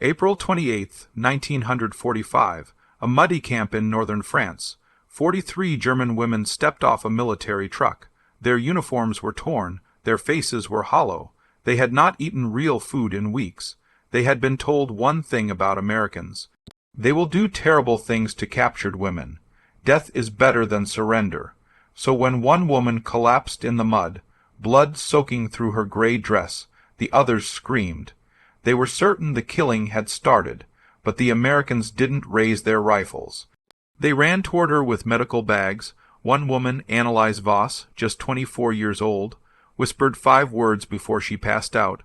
April 28, 1945, a muddy camp in northern France. 43 German women stepped off a military truck. Their uniforms were torn, their faces were hollow. They had not eaten real food in weeks. They had been told one thing about Americans. They will do terrible things to captured women. Death is better than surrender. So when one woman collapsed in the mud, blood soaking through her gray dress, the others screamed. They were certain the killing had started, but the Americans didn't raise their rifles. They ran toward her with medical bags. One woman, Anneliese Voss, just 24 years old, whispered 5 words before she passed out.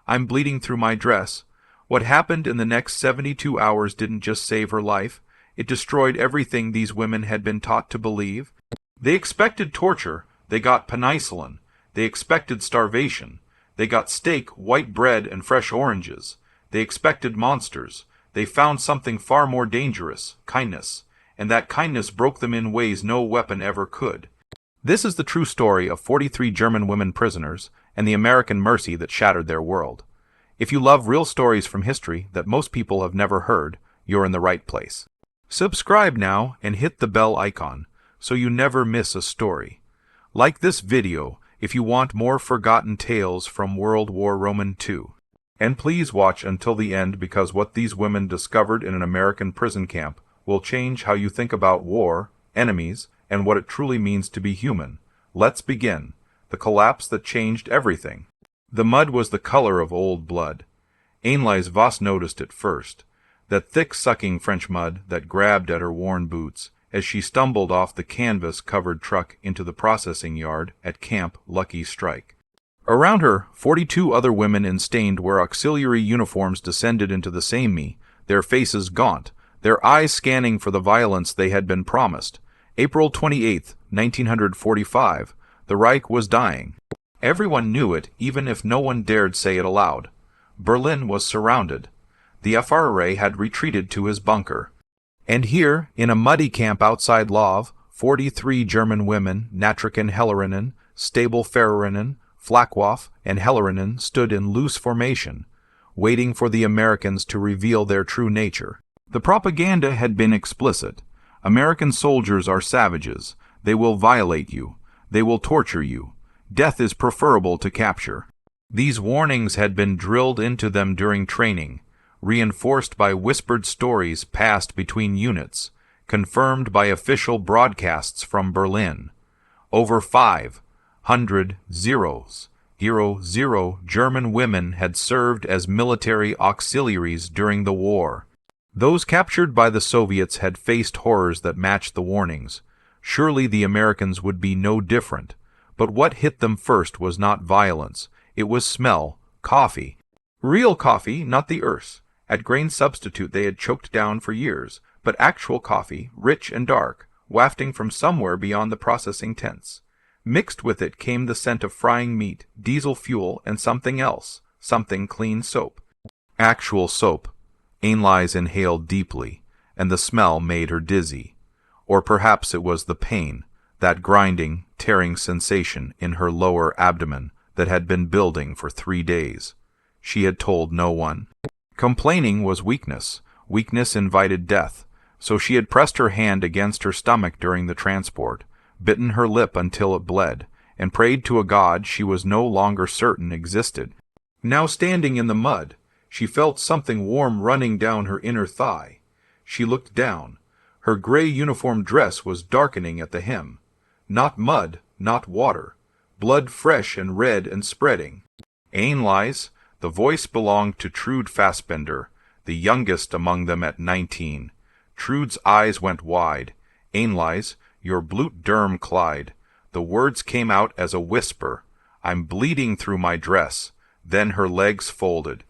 "I'm bleeding through my dress." What happened in the next 72 hours didn't just save her life. It destroyed everything these women had been taught to believe. They expected torture. They got penicillin. They expected starvation. They got steak, white bread, and fresh oranges. They expected monsters. They found something far more dangerous, kindness, and that kindness broke them in ways no weapon ever could. This is the true story of 43 German women prisoners and the American mercy that shattered their world. If you love real stories from history that most people have never heard, you're in the right place. Subscribe now and hit the bell icon so you never miss a story. Like this video if you want more forgotten tales from World War II. And please watch until the end, because what these women discovered in an American prison camp will change how you think about war, enemies, and what it truly means to be human. Let's begin. The collapse that changed everything. The mud was the color of old blood. Anneliese Voss noticed it first. That thick-sucking French mud that grabbed at her worn boots as she stumbled off the canvas-covered truck into the processing yard at Camp Lucky Strike. Around her, 42 other women in stained where auxiliary uniforms descended into the same me, their faces gaunt, their eyes scanning for the violence they had been promised. April 28, 1945, the Reich was dying. Everyone knew it, even if no one dared say it aloud. Berlin was surrounded. The FRA had retreated to his bunker. And here, in a muddy camp outside Love, 43 German women, Natriken Hellerinen, Stable Ferrerinen, Flakwaff, and Hellerinen stood in loose formation, waiting for the Americans to reveal their true nature. The propaganda had been explicit. American soldiers are savages. They will violate you. They will torture you. Death is preferable to capture. These warnings had been drilled into them during training, reinforced by whispered stories passed between units, confirmed by official broadcasts from Berlin. Over 500 German women had served as military auxiliaries during the war. Those captured by the Soviets had faced horrors that matched the warnings. Surely the Americans would be no different. But what hit them first was not violence. It was smell, coffee. Real coffee, not the earth's. At grain substitute they had choked down for years, but actual coffee, rich and dark, wafting from somewhere beyond the processing tents. Mixed with it came the scent of frying meat, diesel fuel, and something else, something clean soap. Actual soap. Anneliese inhaled deeply, and the smell made her dizzy. Or perhaps it was the pain, that grinding, tearing sensation in her lower abdomen that had been building for 3 days. She had told no one. Complaining was weakness. Weakness invited death. So she had pressed her hand against her stomach during the transport, bitten her lip until it bled, and prayed to a god she was no longer certain existed. Now standing in the mud, she felt something warm running down her inner thigh. She looked down. Her gray uniform dress was darkening at the hem. Not mud, not water. Blood fresh and red and spreading. Anneliese. The voice belonged to Trude Fassbender, the youngest among them at 19. Trude's eyes went wide. Anneliese, your blut derm Clyde. The words came out as a whisper. I'm bleeding through my dress. Then her legs folded.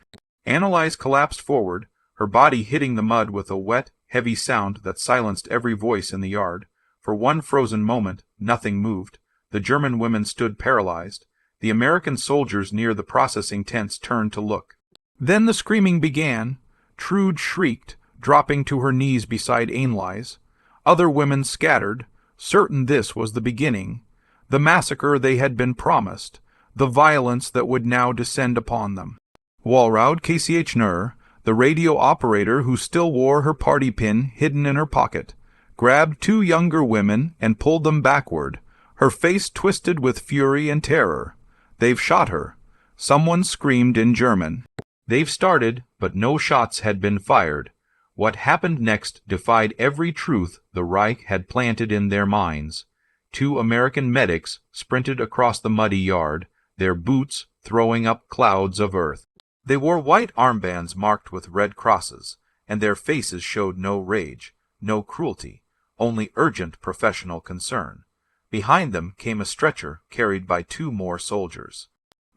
Anneliese collapsed forward, her body hitting the mud with a wet, heavy sound that silenced every voice in the yard. For one frozen moment, nothing moved. The German women stood paralyzed. The American soldiers near the processing tents turned to look. Then the screaming began. Trude shrieked, dropping to her knees beside Anneliese. Other women scattered, certain this was the beginning, the massacre they had been promised, the violence that would now descend upon them. Walraud KCH Nur, The radio operator, who still wore her party pin hidden in her pocket, grabbed two younger women and pulled them backward, her face twisted with fury and terror. "They've shot her," someone screamed in German. "They've started, but no shots had been fired." What happened next defied every truth the Reich had planted in their minds. Two American medics sprinted across the muddy yard, their boots throwing up clouds of earth. They wore white armbands marked with red crosses, and their faces showed no rage, no cruelty, only urgent professional concern. Behind them came a stretcher carried by two more soldiers.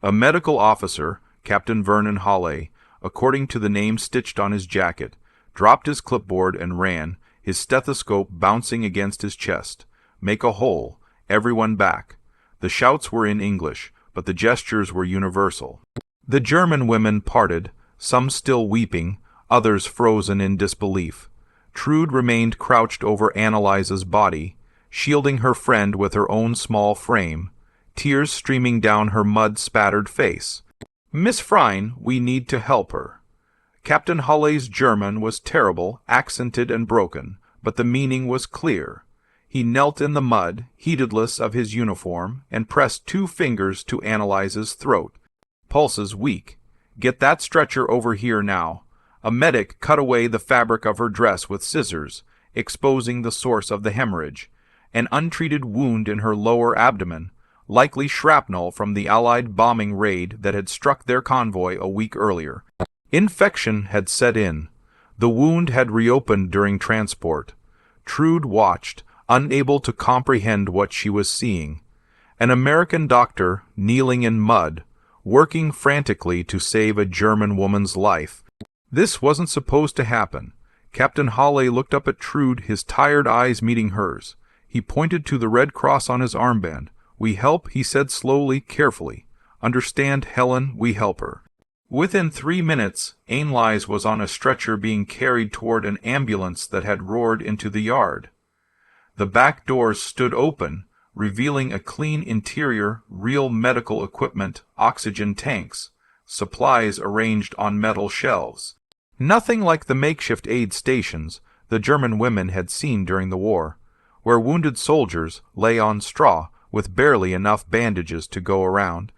A medical officer, Captain Vernon Hawley, according to the name stitched on his jacket, dropped his clipboard and ran, his stethoscope bouncing against his chest. "Make a hole. Everyone back." The shouts were in English, but the gestures were universal. The German women parted, some still weeping, others frozen in disbelief. Trude remained crouched over Annaliese's body, shielding her friend with her own small frame, tears streaming down her mud-spattered face. "Miss Frein, we need to help her." Captain Hawley's German was terrible, accented and broken, but the meaning was clear. He knelt in the mud, heedless of his uniform, and pressed two fingers to Annaliese's throat. Pulses weak. "Get that stretcher over here now." A medic cut away the fabric of her dress with scissors, exposing the source of the hemorrhage. An untreated wound in her lower abdomen, likely shrapnel from the Allied bombing raid that had struck their convoy a week earlier. Infection had set in. The wound had reopened during transport. Trude watched, unable to comprehend what she was seeing. An American doctor, kneeling in mud, working frantically to save a German woman's life. This wasn't supposed to happen. Captain Hawley looked up at Trude, his tired eyes meeting hers. He pointed to the red cross on his armband. "We help," he said slowly, carefully. "Understand, Helen, we help her." Within 3 minutes, Anneliese was on a stretcher being carried toward an ambulance that had roared into the yard. The back doors stood open, revealing a clean interior, real medical equipment, oxygen tanks, supplies arranged on metal shelves. Nothing like the makeshift aid stations the German women had seen during the war, where wounded soldiers lay on straw with barely enough bandages to go around.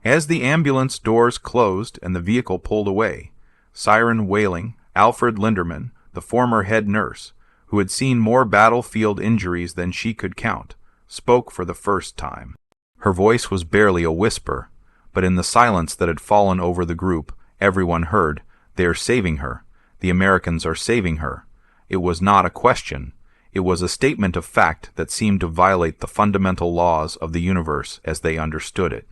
As the ambulance doors closed and the vehicle pulled away, siren wailing, Alfred Linderman, the former head nurse, who had seen more battlefield injuries than she could count, spoke for the first time. Her voice was barely a whisper, but in the silence that had fallen over the group, everyone heard, "They are saving her. The Americans are saving her." It was not a question. It was a statement of fact that seemed to violate the fundamental laws of the universe as they understood it.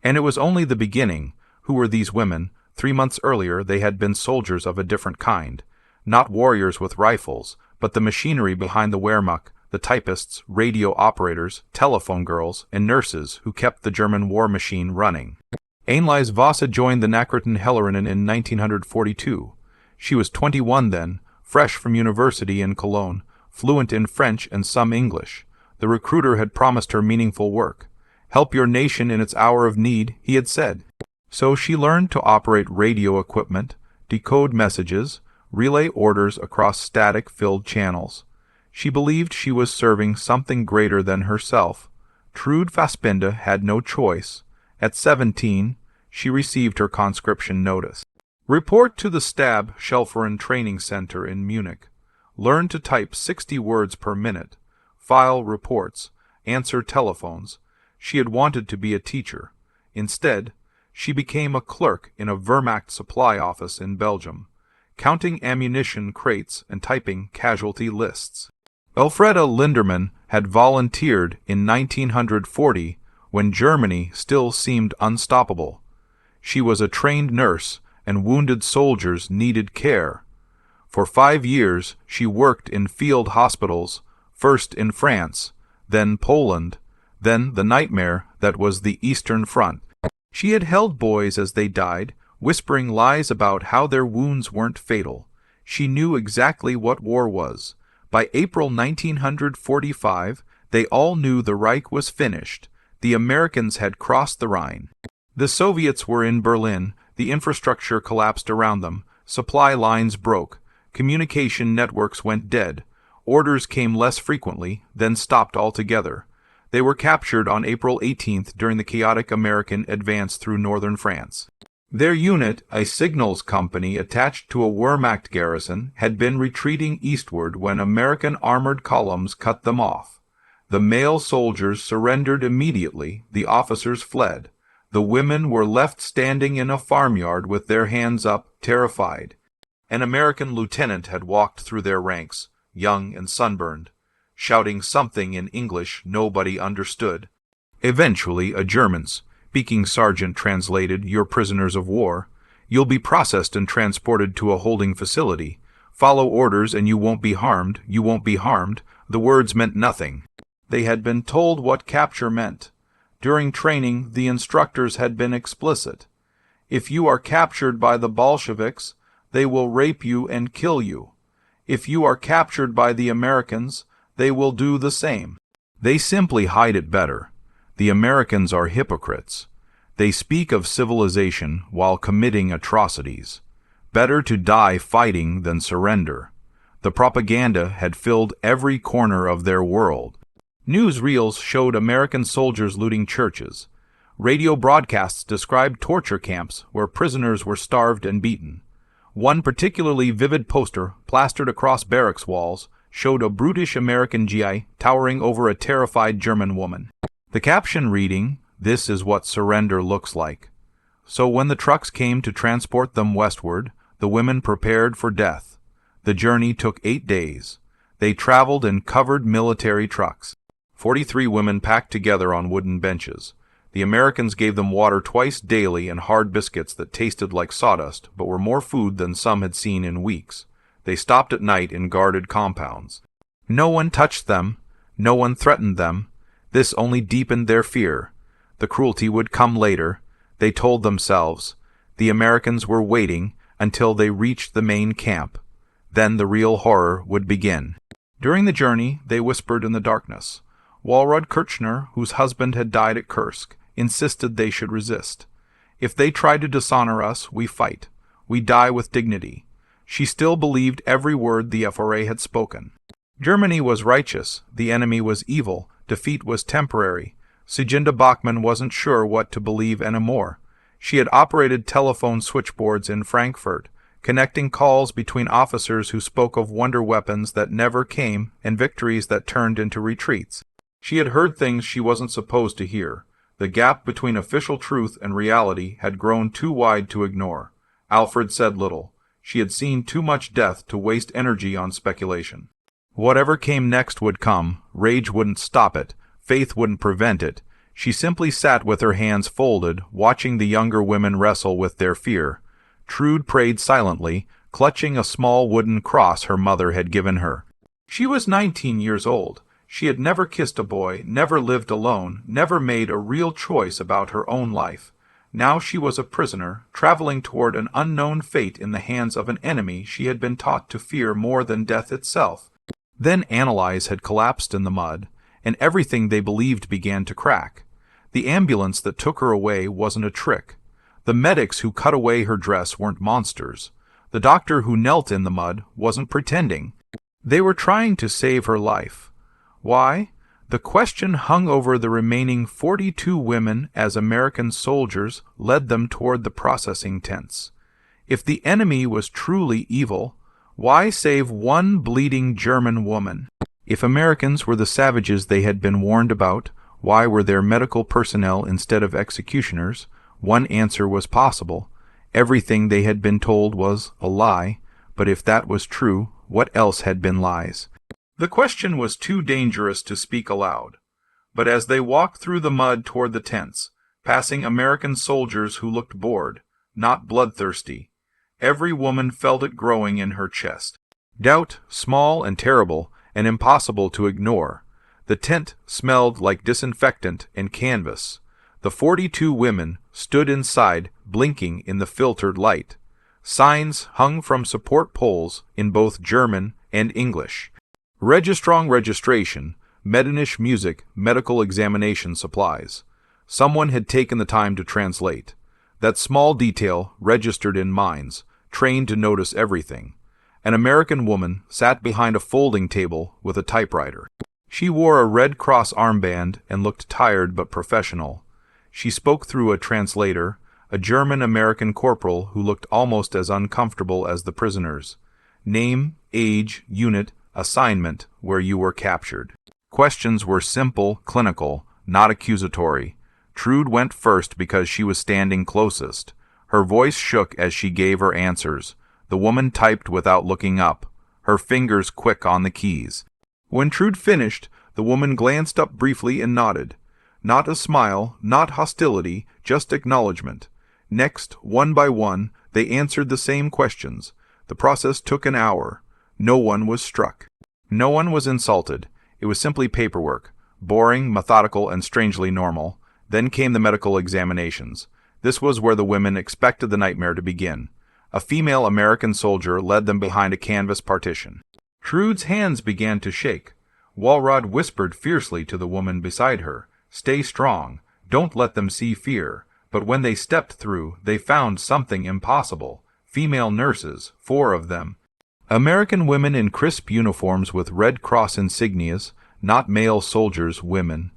And it was only the beginning. Who were these women? 3 months earlier they had been soldiers of a different kind. Not warriors with rifles, but the machinery behind the Wehrmacht, the typists, radio operators, telephone girls, and nurses who kept the German war machine running. Anneliese Vosse joined the Nachrichtenhelferinnen in 1942. She was 21 then, fresh from university in Cologne, fluent in French and some English. The recruiter had promised her meaningful work. "Help your nation in its hour of need," he had said. So she learned to operate radio equipment, decode messages, relay orders across static-filled channels. She believed she was serving something greater than herself. Trude Fassbinde had no choice. At 17, she received her conscription notice. Report to the Stab Schelferin Training Center in Munich. Learn to type 60 words per minute. File reports. Answer telephones. She had wanted to be a teacher. Instead, she became a clerk in a Wehrmacht supply office in Belgium, counting ammunition crates and typing casualty lists. Elfreda Linderman had volunteered in 1940 when Germany still seemed unstoppable. She was a trained nurse, and wounded soldiers needed care. For 5 years she worked in field hospitals, first in France, then Poland, then the nightmare that was the Eastern Front. She had held boys as they died, whispering lies about how their wounds weren't fatal. She knew exactly what war was. By April 1945, they all knew the Reich was finished. The Americans had crossed the Rhine. The Soviets were in Berlin, the infrastructure collapsed around them, Supply lines broke. Communication networks went dead. Orders came less frequently, then stopped altogether. They were captured on April 18th during the chaotic American advance through northern France. Their unit, a signals company attached to a Wehrmacht garrison, had been retreating eastward when American armored columns cut them off. The male soldiers surrendered immediately, the officers fled. The women were left standing in a farmyard with their hands up, terrified. An American lieutenant had walked through their ranks, young and sunburned, shouting something in English nobody understood. Eventually, a German-speaking sergeant translated, "You're prisoners of war. You'll be processed and transported to a holding facility. Follow orders and you won't be harmed. You won't be harmed." The words meant nothing. They had been told what capture meant. During training, the instructors had been explicit. If you are captured by the Bolsheviks, they will rape you and kill you. If you are captured by the Americans, they will do the same. They simply hide it better. The Americans are hypocrites. They speak of civilization while committing atrocities. Better to die fighting than surrender. The propaganda had filled every corner of their world. Newsreels showed American soldiers looting churches. Radio broadcasts described torture camps where prisoners were starved and beaten. One particularly vivid poster, plastered across barracks walls, showed a brutish American GI towering over a terrified German woman. The caption reading, "This is what surrender looks like." So when the trucks came to transport them westward, the women prepared for death. The journey took 8 days. They traveled in covered military trucks. 43 women packed together on wooden benches. The Americans gave them water twice daily and hard biscuits that tasted like sawdust, but were more food than some had seen in weeks. They stopped at night in guarded compounds. No one touched them. No one threatened them. This only deepened their fear. The cruelty would come later. They told themselves. The Americans were waiting until they reached the main camp. Then the real horror would begin. During the journey, they whispered in the darkness. Walrod Kirchner, whose husband had died at Kursk, insisted they should resist. "If they try to dishonor us, we fight. We die with dignity." She still believed every word the FRA had spoken. Germany was righteous, the enemy was evil, defeat was temporary. Siginda Bachmann wasn't sure what to believe anymore. She had operated telephone switchboards in Frankfurt, connecting calls between officers who spoke of wonder weapons that never came and victories that turned into retreats. She had heard things she wasn't supposed to hear. The gap between official truth and reality had grown too wide to ignore. Alfred said little. She had seen too much death to waste energy on speculation. Whatever came next would come. Rage wouldn't stop it. Faith wouldn't prevent it. She simply sat with her hands folded, watching the younger women wrestle with their fear. Trude prayed silently, clutching a small wooden cross her mother had given her. She was 19 years old. She had never kissed a boy, never lived alone, never made a real choice about her own life. Now she was a prisoner, traveling toward an unknown fate in the hands of an enemy she had been taught to fear more than death itself. Then Analyze had collapsed in the mud, and everything they believed began to crack. The ambulance that took her away wasn't a trick. The medics who cut away her dress weren't monsters. The doctor who knelt in the mud wasn't pretending. They were trying to save her life. Why? The question hung over the remaining 42 women as American soldiers led them toward the processing tents. If the enemy was truly evil, why save one bleeding German woman? If Americans were the savages they had been warned about, why were there medical personnel instead of executioners? One answer was possible. Everything they had been told was a lie, but if that was true, what else had been lies? The question was too dangerous to speak aloud. But as they walked through the mud toward the tents, passing American soldiers who looked bored, not bloodthirsty, every woman felt it growing in her chest. Doubt, small and terrible, and impossible to ignore. The tent smelled like disinfectant and canvas. The 42 women stood inside, blinking in the filtered light. Signs hung from support poles in both German and English. Registrong registration, Medinish music, medical examination supplies. Someone had taken the time to translate. That small detail registered in minds. trained to notice everything. An American woman sat behind a folding table with a typewriter. She wore a Red Cross armband and looked tired but professional. She spoke through a translator, a German-American corporal who looked almost as uncomfortable as the prisoners. Name, age, unit, assignment, where you were captured. Questions were simple, clinical, not accusatory. Trude went first because she was standing closest. Her voice shook as she gave her answers. The woman typed without looking up, her fingers quick on the keys. When Trude finished, the woman glanced up briefly and nodded. Not a smile, not hostility, just acknowledgement. Next, one by one, they answered the same questions. The process took an hour. No one was struck. No one was insulted. It was simply paperwork, boring, methodical, and strangely normal. Then came the medical examinations. This was where the women expected the nightmare to begin. A female American soldier led them behind a canvas partition. Trude's hands began to shake. Walrod whispered fiercely to the woman beside her, "Stay strong. Don't let them see fear." But when they stepped through, they found something impossible. Female nurses, 4 of them. American women in crisp uniforms with Red Cross insignias, not male soldiers, women.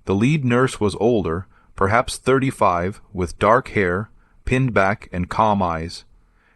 The lead nurse was older, perhaps 35, with dark hair, pinned back, and calm eyes.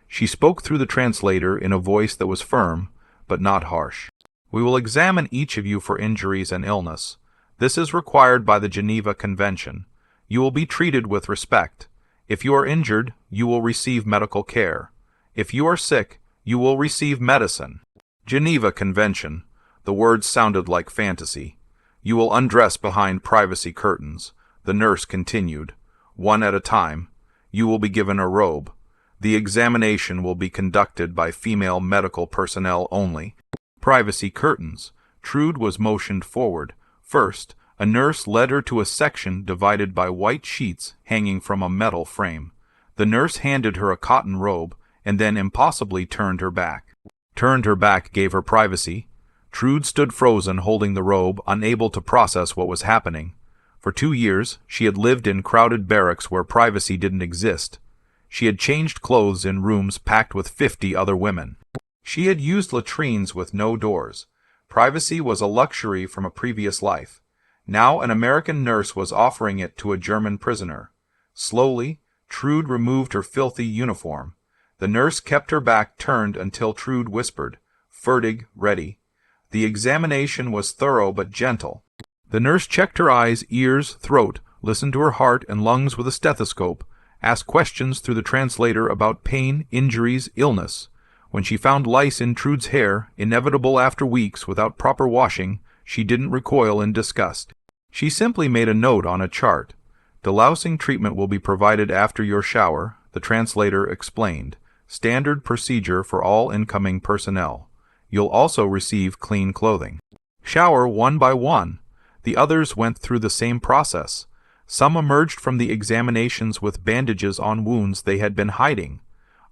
She spoke through the translator in a voice that was firm, but not harsh. "We will examine each of you for injuries and illness. This is required by the Geneva Convention. You will be treated with respect. If you are injured, you will receive medical care. If you are sick, you will receive medicine." Geneva Convention. The words sounded like fantasy. "You will undress behind privacy curtains." The nurse continued. "One at a time. You will be given a robe. The examination will be conducted by female medical personnel only." Privacy curtains. Trude was motioned forward. First, a nurse led her to a section divided by white sheets hanging from a metal frame. The nurse handed her a cotton robe, and then impossibly turned her back. Turned her back gave her privacy. Trude stood frozen, holding the robe, unable to process what was happening. For 2 years, she had lived in crowded barracks where privacy didn't exist. She had changed clothes in rooms packed with 50 other women. She had used latrines with no doors. Privacy was a luxury from a previous life. Now an American nurse was offering it to a German prisoner. Slowly, Trude removed her filthy uniform. The nurse kept her back turned until Trude whispered, "Fertig, ready." The examination was thorough but gentle. The nurse checked her eyes, ears, throat, listened to her heart and lungs with a stethoscope, asked questions through the translator about pain, injuries, illness. When she found lice in Trude's hair, inevitable after weeks without proper washing, she didn't recoil in disgust. She simply made a note on a chart. "Delousing treatment will be provided after your shower," the translator explained. "Standard procedure for all incoming personnel. You'll also receive clean clothing." Shower one by one. The others went through the same process. Some emerged from the examinations with bandages on wounds they had been hiding.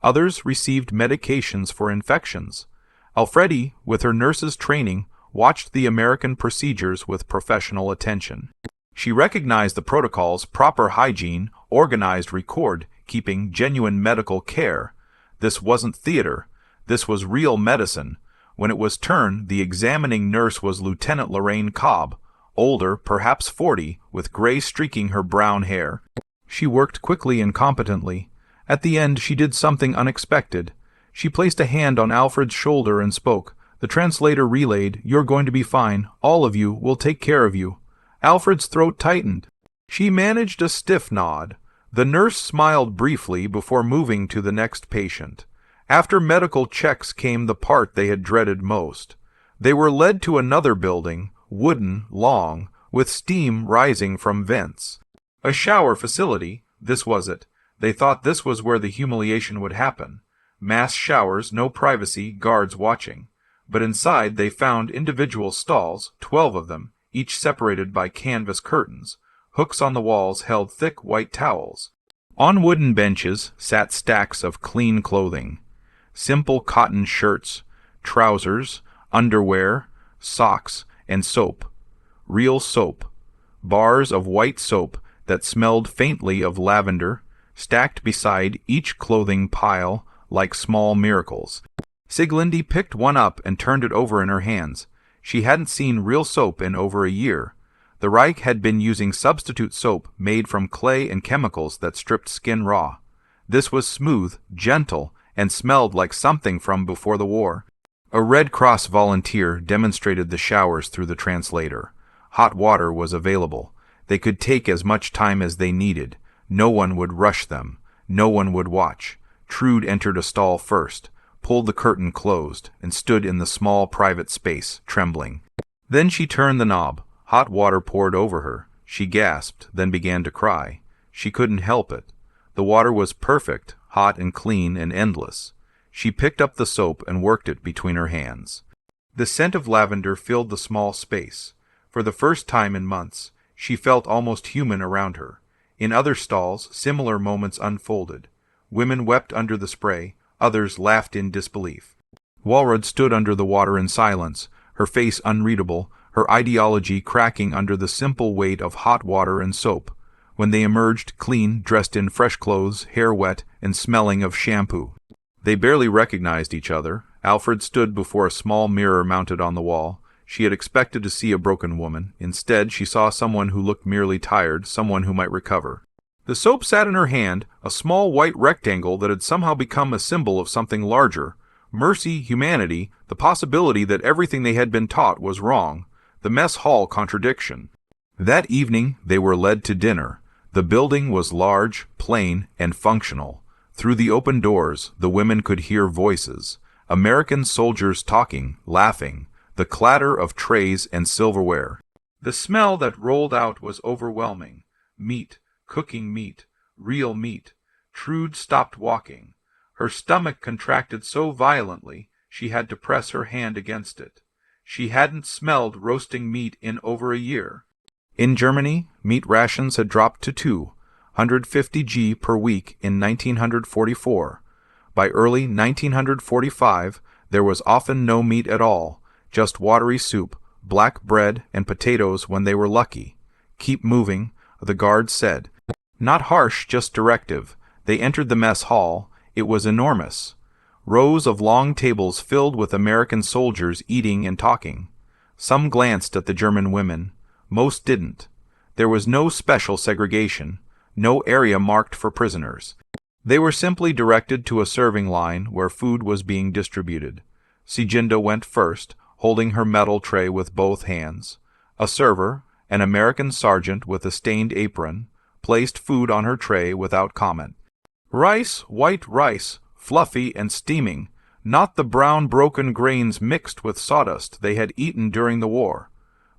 Others received medications for infections. Alfredi, with her nurse's training, watched the American procedures with professional attention. She recognized the protocols, proper hygiene, organized record-keeping, genuine medical care. This wasn't theater. This was real medicine. When it was turn, the examining nurse was Lieutenant Lorraine Cobb, older, perhaps 40, with gray streaking her brown hair. She worked quickly and competently. At the end, she did something unexpected. She placed a hand on Alfred's shoulder and spoke. The translator relayed, "You're going to be fine. All of you. We'll take care of you." Alfred's throat tightened. She managed a stiff nod. The nurse smiled briefly before moving to the next patient. After medical checks came the part they had dreaded most. They were led to another building, wooden, long, with steam rising from vents. A shower facility, this was it. They thought this was where the humiliation would happen. Mass showers, no privacy, guards watching. But inside they found individual stalls, 12 of them, each separated by canvas curtains. Hooks on the walls held thick white towels. On wooden benches sat stacks of clean clothing. Simple cotton shirts, trousers, underwear, socks, and soap. Real soap. Bars of white soap that smelled faintly of lavender, stacked beside each clothing pile, like small miracles. Sieglinde picked one up and turned it over in her hands. She hadn't seen real soap in over a year. The Reich had been using substitute soap made from clay and chemicals that stripped skin raw. This was smooth, gentle, and smelled like something from before the war. A Red Cross volunteer demonstrated the showers through the translator. Hot water was available. They could take as much time as they needed. No one would rush them. No one would watch. Trude entered a stall first, pulled the curtain closed, and stood in the small private space, trembling. Then she turned the knob. Hot water poured over her. She gasped, then began to cry. She couldn't help it. The water was perfect, hot and clean and endless. She picked up the soap and worked it between her hands. The scent of lavender filled the small space. For the first time in months, she felt almost human around her. In other stalls, similar moments unfolded. Women wept under the spray, others laughed in disbelief. Walrod stood under the water in silence, her face unreadable, her ideology cracking under the simple weight of hot water and soap. When they emerged, clean, dressed in fresh clothes, hair wet, and smelling of shampoo. They barely recognized each other. Alfred stood before a small mirror mounted on the wall. She had expected to see a broken woman. Instead, she saw someone who looked merely tired, someone who might recover. The soap sat in her hand, a small white rectangle that had somehow become a symbol of something larger. Mercy, humanity, the possibility that everything they had been taught was wrong. The mess hall contradiction. That evening, they were led to dinner. The building was large, plain, and functional. Through the open doors, the women could hear voices. American soldiers talking, laughing. The clatter of trays and silverware. The smell that rolled out was overwhelming. Meat, cooking meat, real meat. Trude stopped walking. Her stomach contracted so violently she had to press her hand against it. She hadn't smelled roasting meat in over a year. In Germany, meat rations had dropped to 250 g per week in 1944. By early 1945, there was often no meat at all, just watery soup, black bread, and potatoes when they were lucky. Keep moving, the guard said. Not harsh, just directive. They entered the mess hall. It was enormous. Rows of long tables filled with American soldiers eating and talking. Some glanced at the German women. Most didn't. There was no special segregation, no area marked for prisoners. They were simply directed to a serving line where food was being distributed. Sieglinde went first, holding her metal tray with both hands. A server, an American sergeant with a stained apron, placed food on her tray without comment. Rice, white rice, fluffy and steaming, not the brown broken grains mixed with sawdust they had eaten during the war.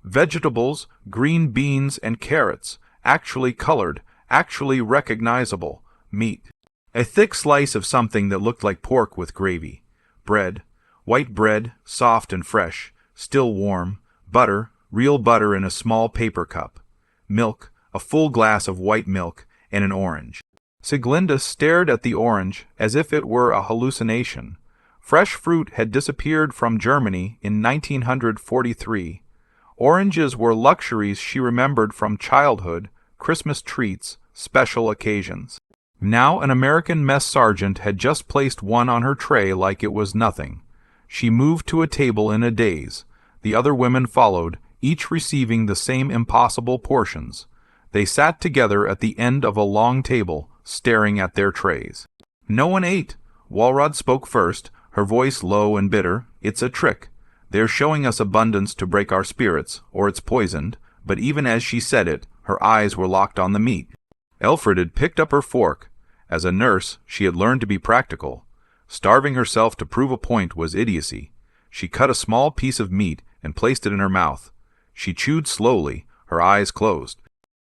Vegetables, green beans and carrots, actually colored, actually recognizable, meat. A thick slice of something that looked like pork with gravy. Bread, white bread, soft and fresh, still warm. Butter, real butter in a small paper cup. Milk, a full glass of white milk, and an orange. Sieglinde stared at the orange as if it were a hallucination. Fresh fruit had disappeared from Germany in 1943. Oranges were luxuries she remembered from childhood, Christmas treats, special occasions. Now an American mess sergeant had just placed one on her tray like it was nothing. She moved to a table in a daze. The other women followed, each receiving the same impossible portions. They sat together at the end of a long table, staring at their trays. No one ate. Walrod spoke first, her voice low and bitter. It's a trick. They're showing us abundance to break our spirits, or it's poisoned, but even as she said it, her eyes were locked on the meat. Elfrid had picked up her fork. As a nurse, she had learned to be practical. Starving herself to prove a point was idiocy. She cut a small piece of meat and placed it in her mouth. She chewed slowly, her eyes closed.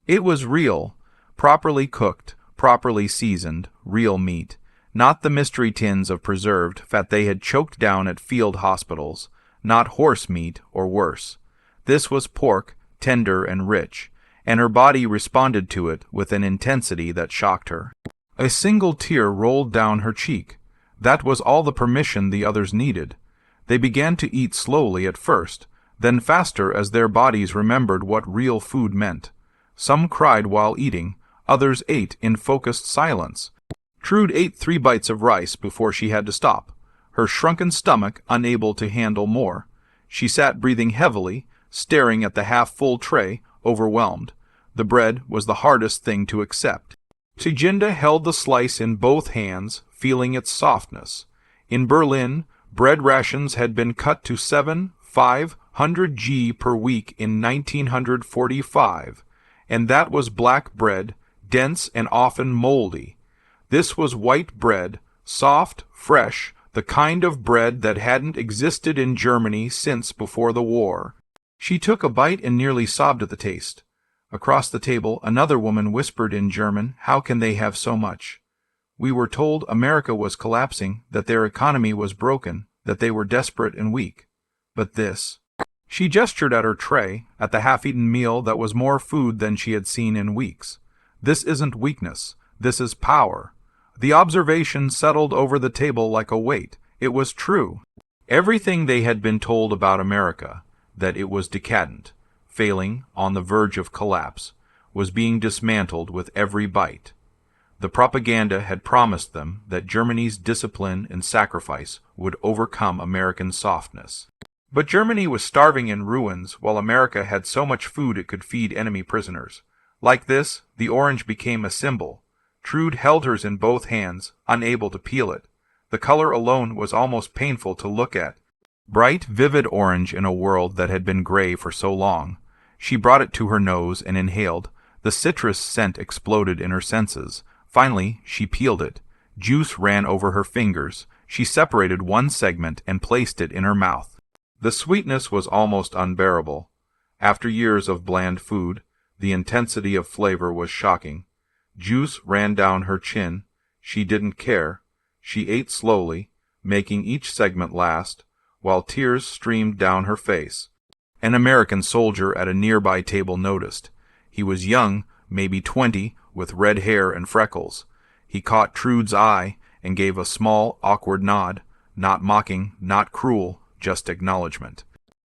It was real, properly cooked, properly seasoned, real meat, not the mystery tins of preserved fat they had choked down at field hospitals, not horse meat or worse. This was pork, tender and rich, and her body responded to it with an intensity that shocked her. A single tear rolled down her cheek. That was all the permission the others needed. They began to eat slowly at first, then faster as their bodies remembered what real food meant. Some cried while eating, others ate in focused silence. Trude ate 3 bites of rice before she had to stop, her shrunken stomach unable to handle more. She sat breathing heavily, staring at the half-full tray, overwhelmed. The bread was the hardest thing to accept. Siginda held the slice in both hands, feeling its softness. In Berlin, bread rations had been cut to 500 G per week in 1945, and that was black bread, dense and often moldy. This was white bread, soft, fresh, the kind of bread that hadn't existed in Germany since before the war. She took a bite and nearly sobbed at the taste. Across the table, another woman whispered in German, "How can they have so much?" We were told America was collapsing, that their economy was broken, that they were desperate and weak. But this... She gestured at her tray, at the half-eaten meal that was more food than she had seen in weeks. This isn't weakness. This is power. The observation settled over the table like a weight. It was true. Everything they had been told about America, that it was decadent, failing, on the verge of collapse, was being dismantled with every bite. The propaganda had promised them that Germany's discipline and sacrifice would overcome American softness. But Germany was starving in ruins, while America had so much food it could feed enemy prisoners. Like this, the orange became a symbol. Trude held hers in both hands, unable to peel it. The color alone was almost painful to look at. Bright, vivid orange in a world that had been gray for so long. She brought it to her nose and inhaled. The citrus scent exploded in her senses. Finally, she peeled it. Juice ran over her fingers. She separated one segment and placed it in her mouth. The sweetness was almost unbearable. After years of bland food, the intensity of flavor was shocking. Juice ran down her chin. She didn't care. She ate slowly, making each segment last, while tears streamed down her face. An American soldier at a nearby table noticed. He was young, maybe 20, with red hair and freckles. He caught Trude's eye and gave a small, awkward nod, not mocking, not cruel, just acknowledgement.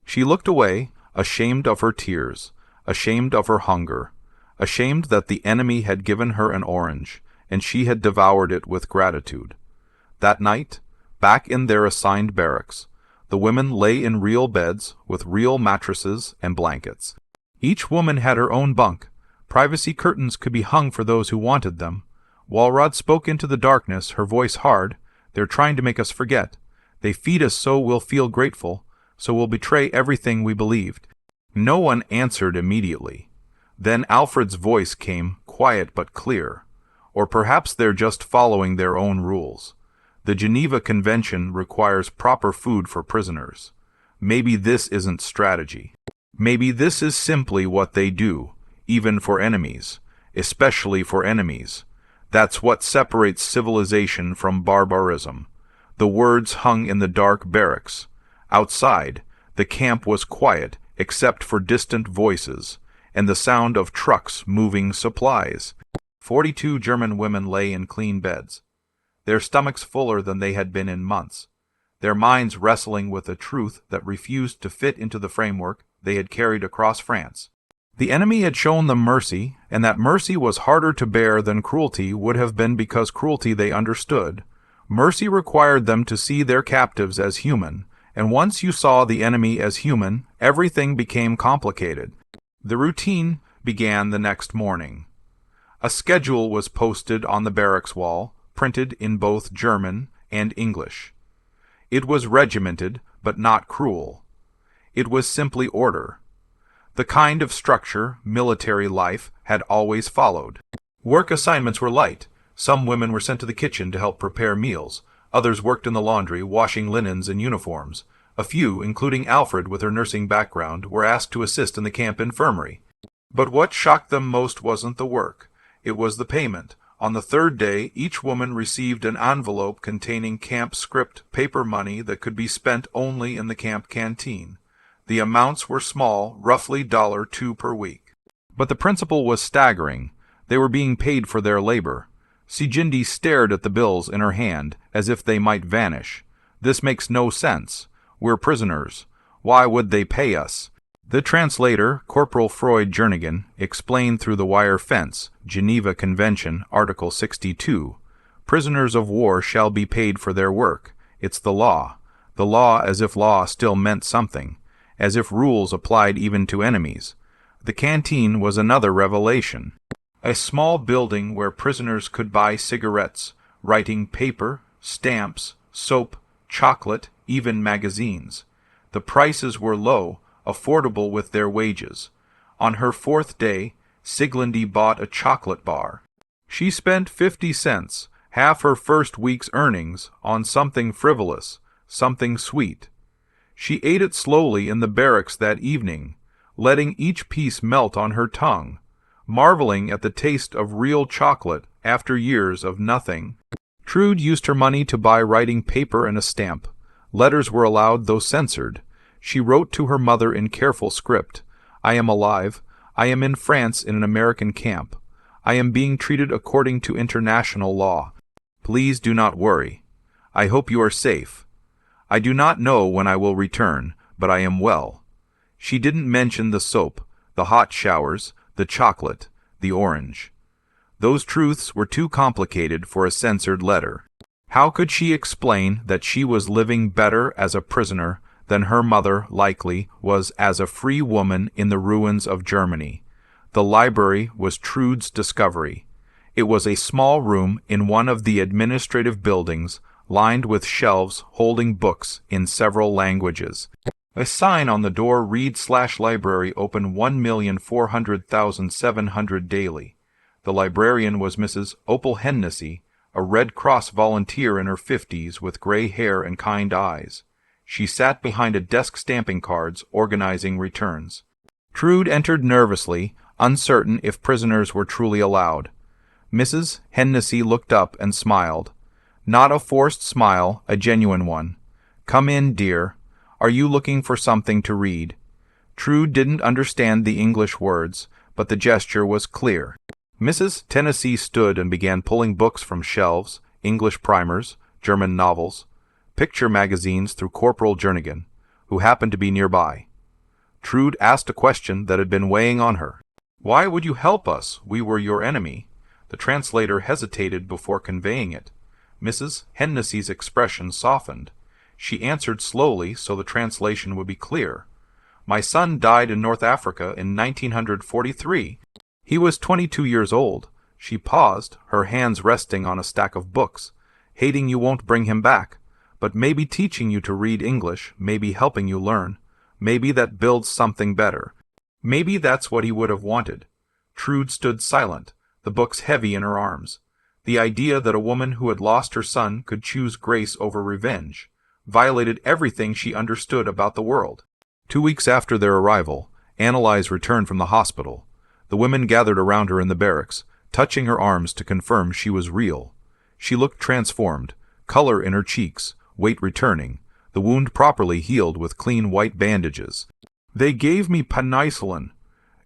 She looked away, ashamed of her tears, ashamed of her hunger, ashamed that the enemy had given her an orange, and she had devoured it with gratitude. That night, back in their assigned barracks, the women lay in real beds with real mattresses and blankets. Each woman had her own bunk. Privacy curtains could be hung for those who wanted them. Walrod spoke into the darkness, her voice hard. "They're trying to make us forget. They feed us so we'll feel grateful, so we'll betray everything we believed." No one answered immediately. Then Alfred's voice came, quiet but clear. Or perhaps they're just following their own rules. The Geneva Convention requires proper food for prisoners. Maybe this isn't strategy. Maybe this is simply what they do, even for enemies, especially for enemies. That's what separates civilization from barbarism. The words hung in the dark barracks. Outside, the camp was quiet except for distant voices and the sound of trucks moving supplies. 42 German women lay in clean beds, their stomachs fuller than they had been in months, their minds wrestling with a truth that refused to fit into the framework they had carried across France. The enemy had shown them mercy, and that mercy was harder to bear than cruelty would have been because cruelty they understood. Mercy required them to see their captives as human, and once you saw the enemy as human, everything became complicated. The routine began the next morning. A schedule was posted on the barracks wall, printed in both German and English. It was regimented, but not cruel. It was simply order. The kind of structure military life had always followed. Work assignments were light. Some women were sent to the kitchen to help prepare meals. Others worked in the laundry, washing linens and uniforms. A few, including Alfred with her nursing background, were asked to assist in the camp infirmary. But what shocked them most wasn't the work. It was the payment. On the third day, each woman received an envelope containing camp script paper money that could be spent only in the camp canteen. The amounts were small, roughly $2 per week. But the principle was staggering. They were being paid for their labor. Siginda stared at the bills in her hand, as if they might vanish. This makes no sense. We're prisoners. Why would they pay us? The translator, Corporal Freud Jernigan, explained through the wire fence, Geneva Convention, Article 62. Prisoners of war shall be paid for their work. It's the law. The law as if law still meant something, as if rules applied even to enemies. The canteen was another revelation. A small building where prisoners could buy cigarettes, writing paper, stamps, soap, chocolate, even magazines. The prices were low, affordable with their wages. On her 4th day, Siglindi bought a chocolate bar. She spent 50 cents, half her first week's earnings, on something frivolous, something sweet. She ate it slowly in the barracks that evening, letting each piece melt on her tongue, marveling at the taste of real chocolate after years of nothing. Trude used her money to buy writing paper and a stamp. Letters were allowed, though censored. She wrote to her mother in careful script. I am alive. I am in France in an American camp. I am being treated according to international law. Please do not worry. I hope you are safe. I do not know when I will return, but I am well. She didn't mention the soap, the hot showers, the chocolate, the orange. Those truths were too complicated for a censored letter. How could she explain that she was living better as a prisoner than her mother, likely, was as a free woman in the ruins of Germany? The library was Trude's discovery. It was a small room in one of the administrative buildings, lined with shelves holding books in several languages. A sign on the door read/library open 1,400,700 daily. The librarian was Mrs. Opal Hennessy, a Red Cross volunteer in her 50s with gray hair and kind eyes. She sat behind a desk stamping cards, organizing returns. Trude entered nervously, uncertain if prisoners were truly allowed. Mrs. Hennessy looked up and smiled. Not a forced smile, a genuine one. Come in, dear. Are you looking for something to read? Trude didn't understand the English words, but the gesture was clear. Mrs. Hennessy stood and began pulling books from shelves, English primers, German novels, picture magazines through Corporal Jernigan, who happened to be nearby. Trude asked a question that had been weighing on her. Why would you help us? We were your enemy. The translator hesitated before conveying it. Mrs. Hennessy's expression softened. She answered slowly so the translation would be clear. My son died in North Africa in 1943. He was 22 years old. She paused, her hands resting on a stack of books. Hating you won't bring him back, but maybe teaching you to read English, maybe helping you learn. Maybe that builds something better. Maybe that's what he would have wanted. Trude stood silent, the books heavy in her arms. The idea that a woman who had lost her son could choose grace over revenge violated everything she understood about the world. 2 weeks after their arrival, Annalise returned from the hospital. The women gathered around her in the barracks, touching her arms to confirm she was real. She looked transformed, color in her cheeks, weight returning, the wound properly healed with clean white bandages. They gave me penicillin,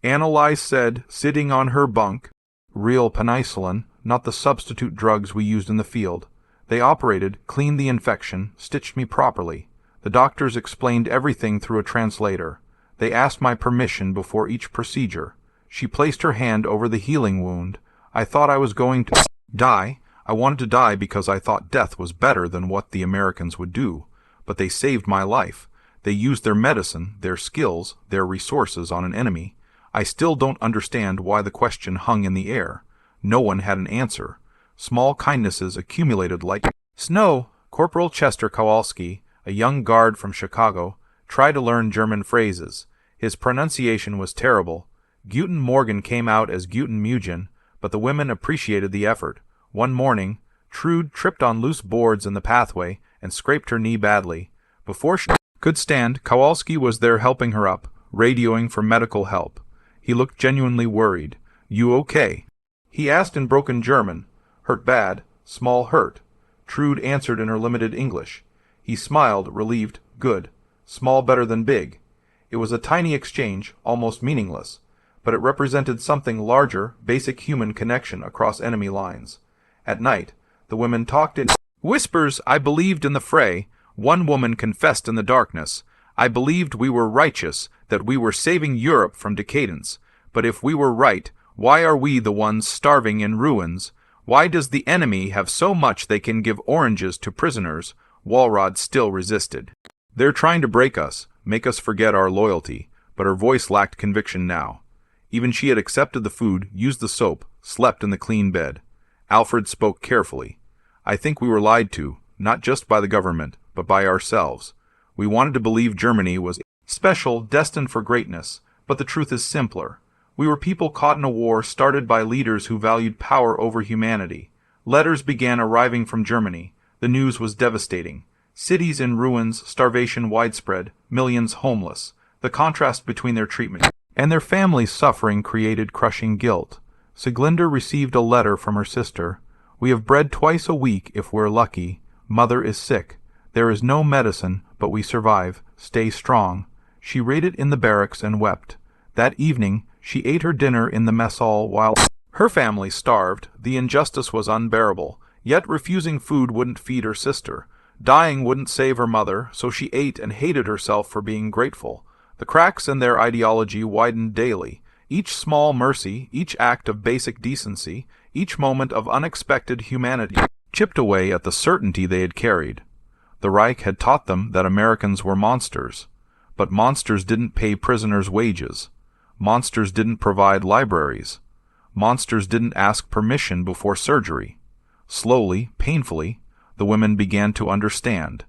Annalise said, sitting on her bunk. Real penicillin, not the substitute drugs we used in the field. They operated, cleaned the infection, stitched me properly. The doctors explained everything through a translator. They asked my permission before each procedure. She placed her hand over the healing wound. I thought I was going to die. I wanted to die because I thought death was better than what the Americans would do. But they saved my life. They used their medicine, their skills, their resources on an enemy. I still don't understand why the question hung in the air. No one had an answer. Small kindnesses accumulated like snow. Corporal Chester Kowalski, a young guard from Chicago, tried to learn German phrases. His pronunciation was terrible. Guten Morgen came out as Guten Mugen, but the women appreciated the effort. One morning, Trude tripped on loose boards in the pathway and scraped her knee badly. Before she could stand, Kowalski was there helping her up, radioing for medical help. He looked genuinely worried. You okay? He asked in broken German. Hurt bad, small hurt. Trude answered in her limited English. He smiled, relieved. Good. Small better than big. It was a tiny exchange, almost meaningless, but it represented something larger, basic human connection across enemy lines. At night, the women talked in whispers. I believed in the fray. One woman confessed in the darkness. I believed we were righteous, that we were saving Europe from decadence. But if we were right, why are we the ones starving in ruins? Why does the enemy have so much they can give oranges to prisoners? Walrod still resisted. They're trying to break us, make us forget our loyalty, but her voice lacked conviction now. Even she had accepted the food, used the soap, slept in the clean bed. Alfred spoke carefully. I think we were lied to, not just by the government, but by ourselves. We wanted to believe Germany was special, destined for greatness, but the truth is simpler. We were people caught in a war started by leaders who valued power over humanity. Letters began arriving from Germany. The news was devastating. Cities in ruins, starvation widespread, millions homeless. The contrast between their treatment and their families' suffering created crushing guilt. Sieglinde received a letter from her sister. We have bread twice a week if we're lucky. Mother is sick. There is no medicine, but we survive. Stay strong. She read it in the barracks and wept. That evening, she ate her dinner in the mess hall while her family starved. The injustice was unbearable. Yet refusing food wouldn't feed her sister. Dying wouldn't save her mother, so she ate and hated herself for being grateful. The cracks in their ideology widened daily. Each small mercy, each act of basic decency, each moment of unexpected humanity chipped away at the certainty they had carried. The Reich had taught them that Americans were monsters. But monsters didn't pay prisoners' wages. Monsters didn't provide libraries. Monsters didn't ask permission before surgery. Slowly, painfully, the women began to understand.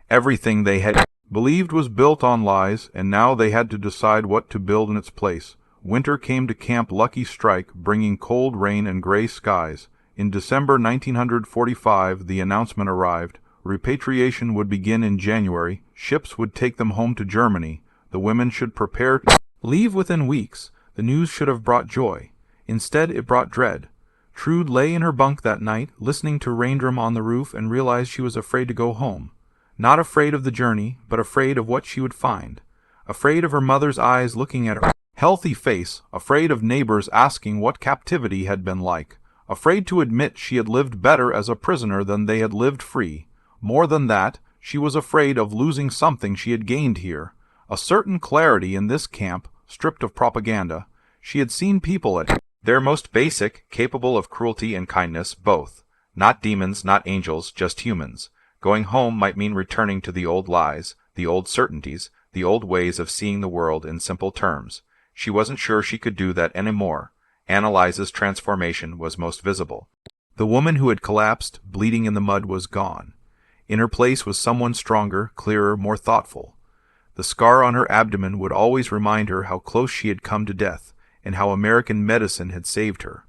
Everything they had believed was built on lies, and now they had to decide what to build in its place. Winter came to Camp Lucky Strike, bringing cold rain and gray skies. In December 1945, the announcement arrived. Repatriation would begin in January. Ships would take them home to Germany. The women should prepare to leave within weeks. The news should have brought joy. Instead, it brought dread. Trude lay in her bunk that night, listening to raindrum on the roof, and realized she was afraid to go home. Not afraid of the journey, but afraid of what she would find. Afraid of her mother's eyes looking at her healthy face, afraid of neighbors asking what captivity had been like, afraid to admit she had lived better as a prisoner than they had lived free. More than that, she was afraid of losing something she had gained here, a certain clarity in this camp, stripped of propaganda. She had seen people at their most basic, capable of cruelty and kindness, both. Not demons, not angels, just humans. Going home might mean returning to the old lies, the old certainties, the old ways of seeing the world in simple terms. She wasn't sure she could do that anymore. Annalise's transformation was most visible. The woman who had collapsed, bleeding in the mud, was gone. In her place was someone stronger, clearer, more thoughtful. The scar on her abdomen would always remind her how close she had come to death, and how American medicine had saved her.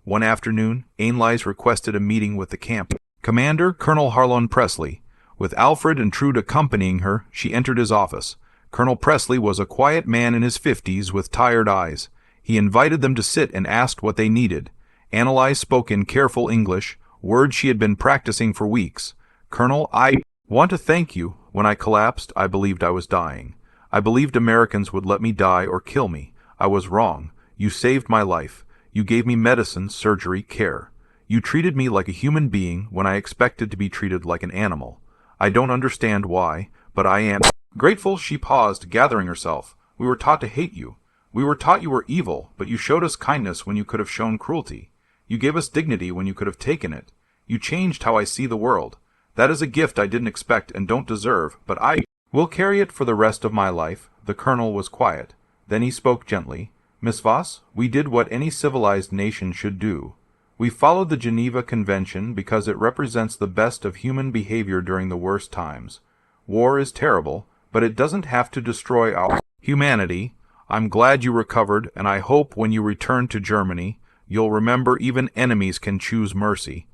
One afternoon, Annalise requested a meeting with the camp commander, Colonel Harlon Presley. With Alfred and Trude accompanying her, she entered his office. Colonel Presley was a quiet man in his 50s with tired eyes. He invited them to sit and asked what they needed. Annalise spoke in careful English, words she had been practicing for weeks. Colonel, I want to thank you. When I collapsed, I believed I was dying. I believed Americans would let me die or kill me. I was wrong. You saved my life. You gave me medicine, surgery, care. You treated me like a human being when I expected to be treated like an animal. I don't understand why, but I am grateful. She paused, gathering herself. We were taught to hate you. We were taught you were evil, but you showed us kindness when you could have shown cruelty. You gave us dignity when you could have taken it. You changed how I see the world. That is a gift I didn't expect and don't deserve, but I will carry it for the rest of my life. The colonel was quiet. Then he spoke gently. Miss Voss, we did what any civilized nation should do. We followed the Geneva Convention because it represents the best of human behavior during the worst times. War is terrible, but it doesn't have to destroy our humanity. I'm glad you recovered, and I hope when you return to Germany, you'll remember even enemies can choose mercy.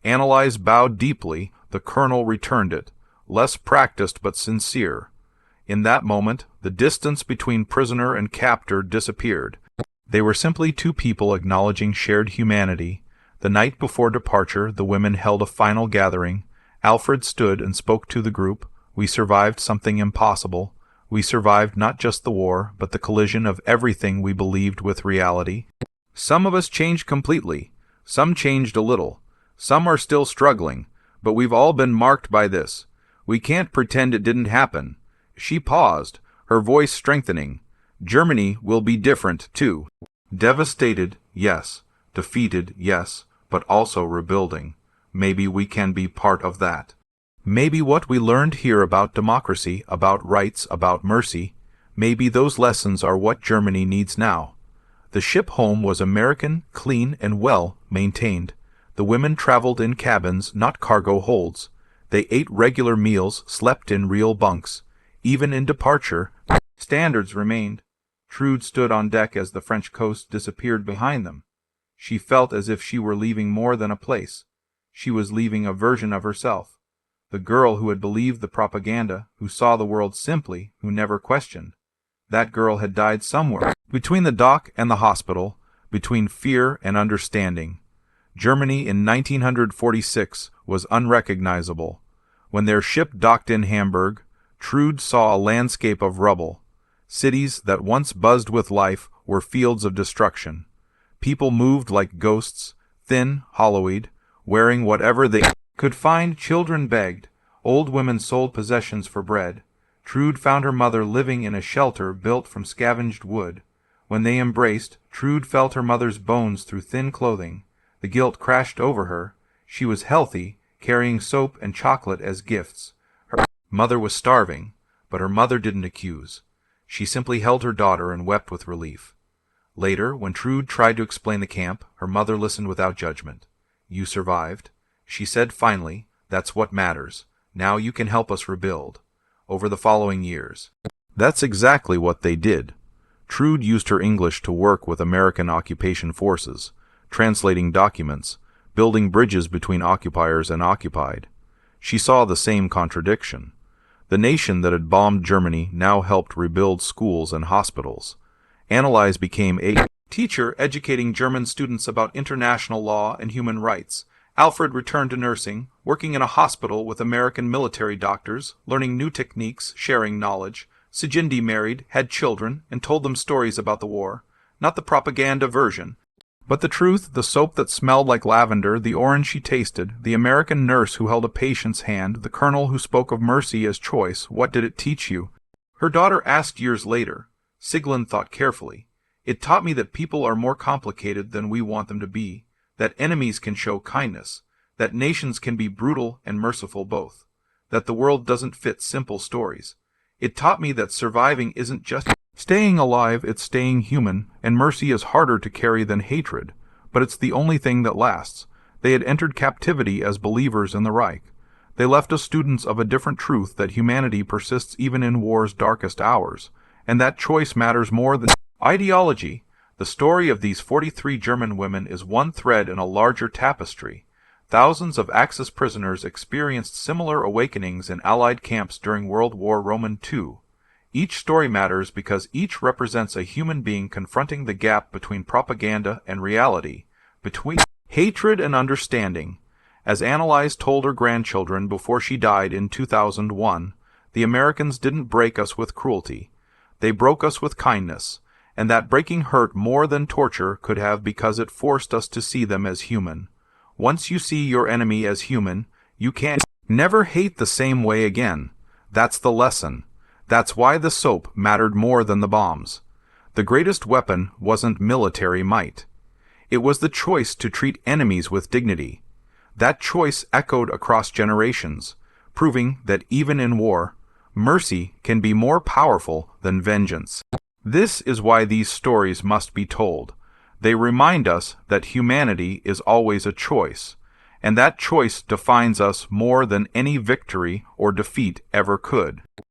Annalise bowed deeply. The colonel returned it, less practiced but sincere. In that moment, the distance between prisoner and captor disappeared. They were simply two people acknowledging shared humanity. The night before departure, the women held a final gathering. Alfred stood and spoke to the group. We survived something impossible. We survived not just the war, but the collision of everything we believed with reality. Some of us changed completely. Some changed a little. Some are still struggling. But we've all been marked by this. We can't pretend it didn't happen. She paused, her voice strengthening. Germany will be different, too. Devastated, yes. Defeated, yes. but also rebuilding. Maybe we can be part of that. Maybe what we learned here about democracy, about rights, about mercy, maybe those lessons are what Germany needs now. The ship home was American, clean, and well maintained. The women traveled in cabins, not cargo holds. They ate regular meals, slept in real bunks. Even in departure, standards remained. Trude stood on deck as the French coast disappeared behind them. She felt as if she were leaving more than a place. She was leaving a version of herself. The girl who had believed the propaganda, who saw the world simply, who never questioned. That girl had died somewhere, between the dock and the hospital, between fear and understanding. Germany in 1946 was unrecognizable. When their ship docked in Hamburg, Trude saw a landscape of rubble. Cities that once buzzed with life were fields of destruction. People moved like ghosts, thin, hollow-eyed, wearing whatever they could find. Children begged. Old women sold possessions for bread. Trude found her mother living in a shelter built from scavenged wood. When they embraced, Trude felt her mother's bones through thin clothing. The guilt crashed over her. She was healthy, carrying soap and chocolate as gifts. Her mother was starving, but her mother didn't accuse. She simply held her daughter and wept with relief. Later, when Trude tried to explain the camp, her mother listened without judgment. "You survived," she said finally. "That's what matters. Now you can help us rebuild." Over the following years, that's exactly what they did. Trude used her English to work with American occupation forces, translating documents, building bridges between occupiers and occupied. She saw the same contradiction. The nation that had bombed Germany now helped rebuild schools and hospitals. Anneliese became a teacher educating German students about international law and human rights. Alfred returned to nursing, working in a hospital with American military doctors, learning new techniques, sharing knowledge. Sijindi married, had children, and told them stories about the war. Not the propaganda version, but the truth, the soap that smelled like lavender, the orange she tasted, the American nurse who held a patient's hand, the colonel who spoke of mercy as choice. What did it teach you? Her daughter asked years later. Siglund thought carefully. It taught me that people are more complicated than we want them to be, that enemies can show kindness, that nations can be brutal and merciful both, that the world doesn't fit simple stories. It taught me that surviving isn't just staying alive, it's staying human, and mercy is harder to carry than hatred, but it's the only thing that lasts. They had entered captivity as believers in the Reich. They left us students of a different truth, that humanity persists even in war's darkest hours, and that choice matters more than ideology. The story of these 43 German women is one thread in a larger tapestry. Thousands of Axis prisoners experienced similar awakenings in Allied camps during World War II. Each story matters because each represents a human being confronting the gap between propaganda and reality, between hatred and understanding. As Anneliese told her grandchildren before she died in 2001, the Americans didn't break us with cruelty. They broke us with kindness, and that breaking hurt more than torture could have because it forced us to see them as human. Once you see your enemy as human, you can't never hate the same way again. That's the lesson. That's why the soap mattered more than the bombs. The greatest weapon wasn't military might. It was the choice to treat enemies with dignity. That choice echoed across generations, proving that even in war, mercy can be more powerful than vengeance. This is why these stories must be told. They remind us that humanity is always a choice, and that choice defines us more than any victory or defeat ever could.